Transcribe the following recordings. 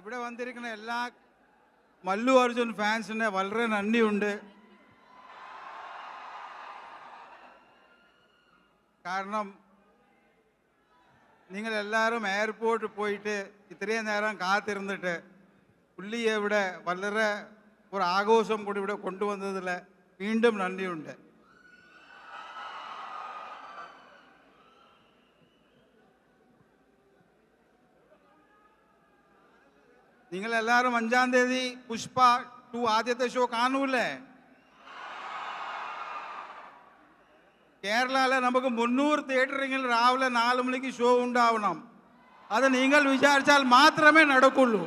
ഇവിടെ വന്നിരിക്കുന്ന എല്ലാ മല്ലു അർജുൻ ഫാൻസിനെ വളരെ നന്ദിയുണ്ട്. കാരണം നിങ്ങളെല്ലാവരും എയർപോർട്ടിൽ പോയിട്ട് ഇത്രയും നേരം കാത്തിരുന്നിട്ട് പുള്ളിയെ ഇവിടെ വളരെ ഒരു ആഘോഷം കൂടി ഇവിടെ കൊണ്ടുവന്നതിൽ വീണ്ടും നന്ദിയുണ്ട്. നിങ്ങളെല്ലാവരും 5-ാം തീയതി പുഷ്പ 2 ആദ്യത്തെ ഷോ കാണൂലേ? കേരളയിലെ നമുക്ക് 300 തിയേറ്ററിൽ രാവിലെ 4 മണിക്ക് ഷോ ഉണ്ടാവണം. അത് നിങ്ങൾ വിചാരിച്ചാൽ മാത്രമേ നടക്കുള്ളൂ.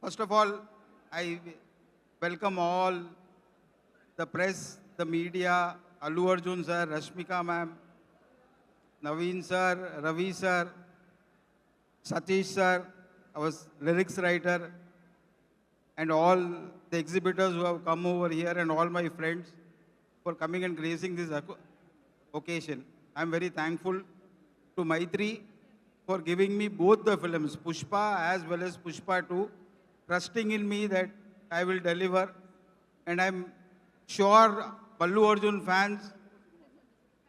First of all, I welcome all the press, the media, Allu Arjun sir, Rashmika ma'am, Naveen sir, Ravi sir, Satish sir, our lyrics writer, and all the exhibitors who have come over here, and all my friends for coming and gracing this occasion. I am very thankful to Maitri for giving me both the films, Pushpa as well as Pushpa 2, trusting in me that I will deliver. And I am sure Allu Arjun fans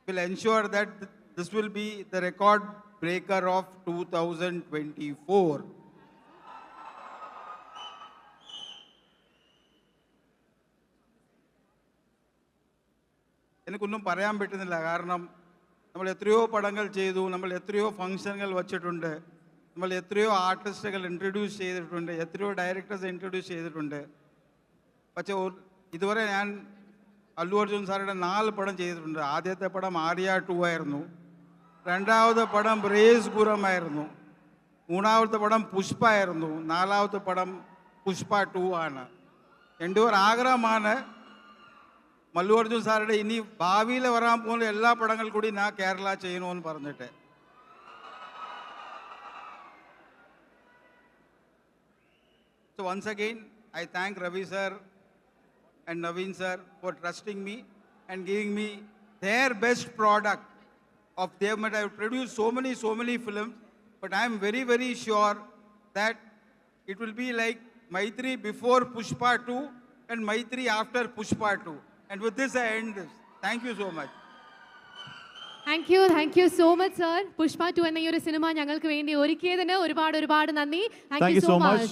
will ensure that this will be the record breaker of 2024. എനിക്കൊന്നും പറയാൻ പറ്റുന്നില്ല. കാരണം നമ്മൾ എത്രയോ പടങ്ങൾ ചെയ്തു, നമ്മൾ എത്രയോ ഫങ്ഷനുകൾ വച്ചിട്ടുണ്ട്, നമ്മൾ എത്രയോ ആർട്ടിസ്റ്റുകൾ ഇൻട്രൊഡ്യൂസ് ചെയ്തിട്ടുണ്ട്, എത്രയോ ഡയറക്ടേഴ്സ് ഇൻട്രൊഡ്യൂസ് ചെയ്തിട്ടുണ്ട്. പക്ഷേ ഇതുവരെ ഞാൻ അല്ലു അർജുൻ സാറുടെ 4 പടം ചെയ്തിട്ടുണ്ട്. ആദ്യത്തെ പടം ആര്യ 2 ആയിരുന്നു, രണ്ടാമത്തെ പടം ബ്രേസ് ഗുരമായിരുന്നു, മൂന്നാമത്തെ പടം പുഷ്പ ആയിരുന്നു, 4ാമത്തെ പടം പുഷ്പ 2 ആണ്. എൻ്റെ ഒരു ആഗ്രഹമാണ് മല്ലു അർജുൻ സാറുടെ ഇനി ഭാവിയിൽ വരാൻ പോകുന്ന എല്ലാ പടങ്ങൾ കൂടി ഞാൻ കേരള ചെയ്യണമെന്ന് പറഞ്ഞിട്ട്. So once again, I thank Ravi sir and Naveen sir for trusting me and giving me their best product of them. I have produced so many films, but I am very, very sure that it will be like Maitri before Pushpa 2 and Maitri after Pushpa 2. And with this, I end this. Thank you so much. Thank you so much, sir. Pushpa 2 എന്ന ഈ ഒരു cinema ഞങ്ങൾക്ക് വേണ്ടി ഒരുക്കിയതിന് ഒരുപാട് നന്ദി. Thank you so much.